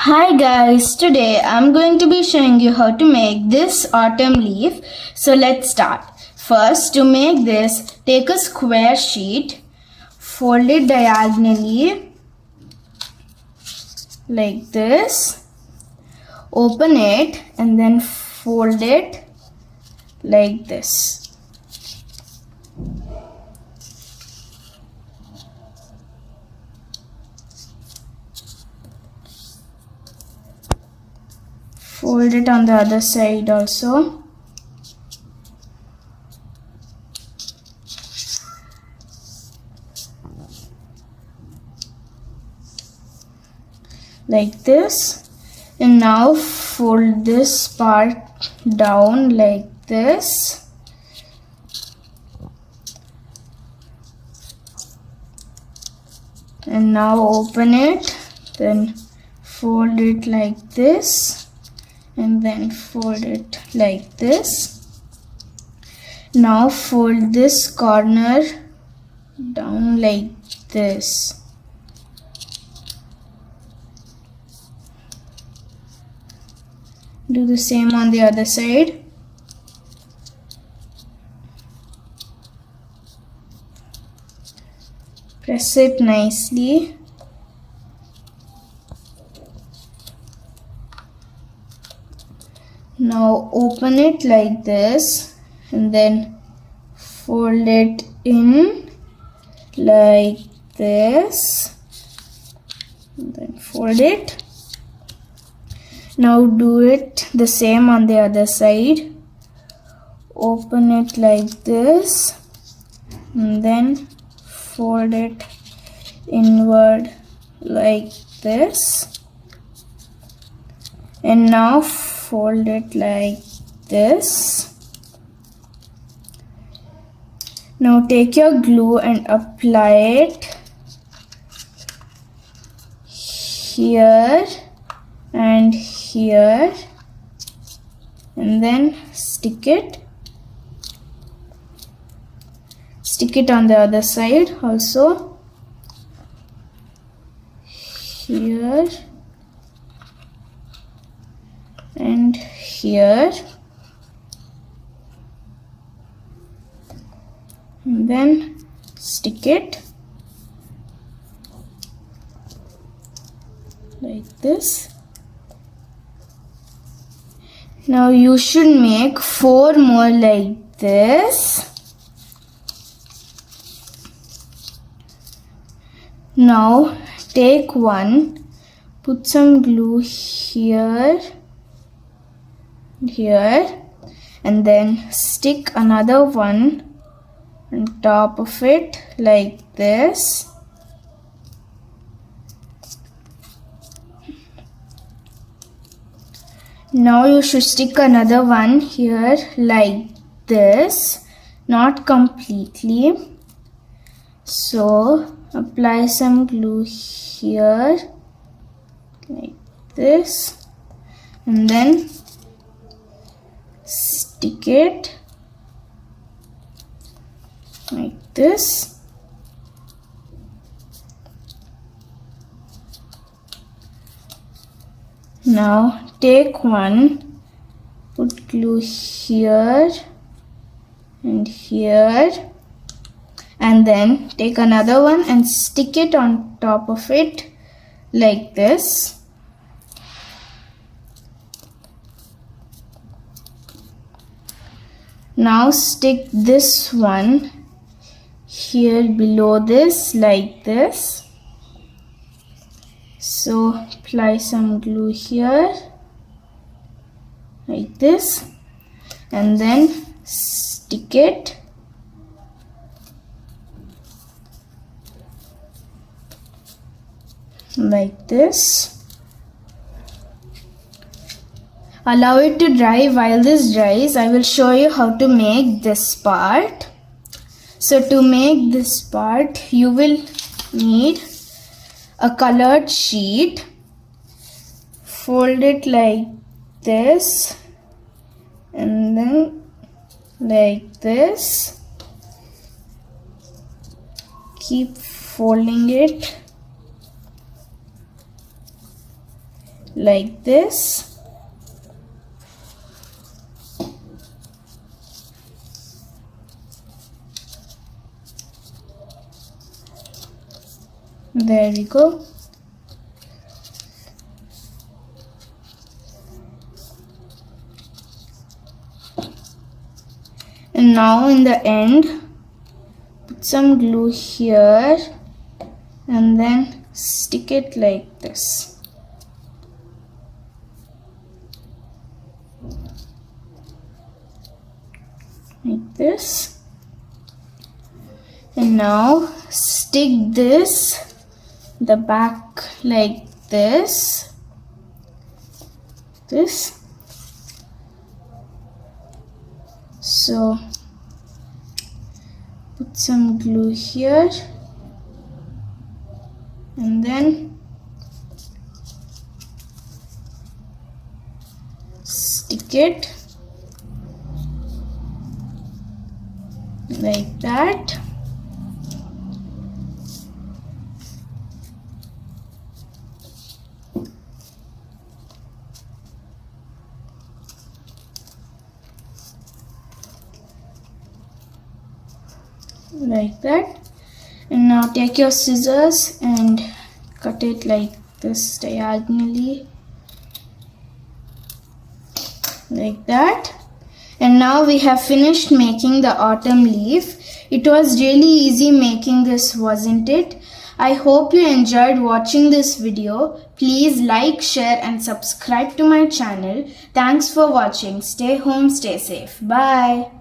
Hi guys, today I'm going to be showing you how to make this autumn leaf. So let's start. First, to make this, take a square sheet, fold it diagonally like this, open it and then fold it like this. Fold it on the other side also. Like this. And now fold this part down like this. And now open it, then fold it like this. And then fold it like this. Now fold this corner down like this. Do the same on the other side. Press it nicely. Now open it like this and then fold it in like this and then fold it. Now do it the same on the other side. Open it like this and then fold it inward like this. And now fold it like this. Now take your glue and apply it here and here and then stick it. Stick it on the other side also. Here and here, and then stick it like this. Now you should make 4 more like this. Now take one, put some glue here, and then stick another one on top of it like this. Now you should stick another one here like this, not completely. So apply some glue here like this and then stick it like this. Now take one, put glue here and here, and then take another one and stick it on top of it like this. Now stick this one here below this like this. So apply some glue here like this and then stick it like this. Allow it to dry. While this dries, I will show you how to make this part. So to make this part, you will need a colored sheet. Fold it like this and then like this. Keep folding it like this. There we go. And now in the end, put some glue here and then stick it like this. Like this. And now stick the back like this. So put some glue here and then stick it like that. Like that. And now take your scissors and cut it like this diagonally, like that. And now we have finished making the autumn leaf. It was really easy making this, wasn't it? I hope you enjoyed watching this video. Please like, share and subscribe to my channel. Thanks for watching. Stay home, stay safe. Bye.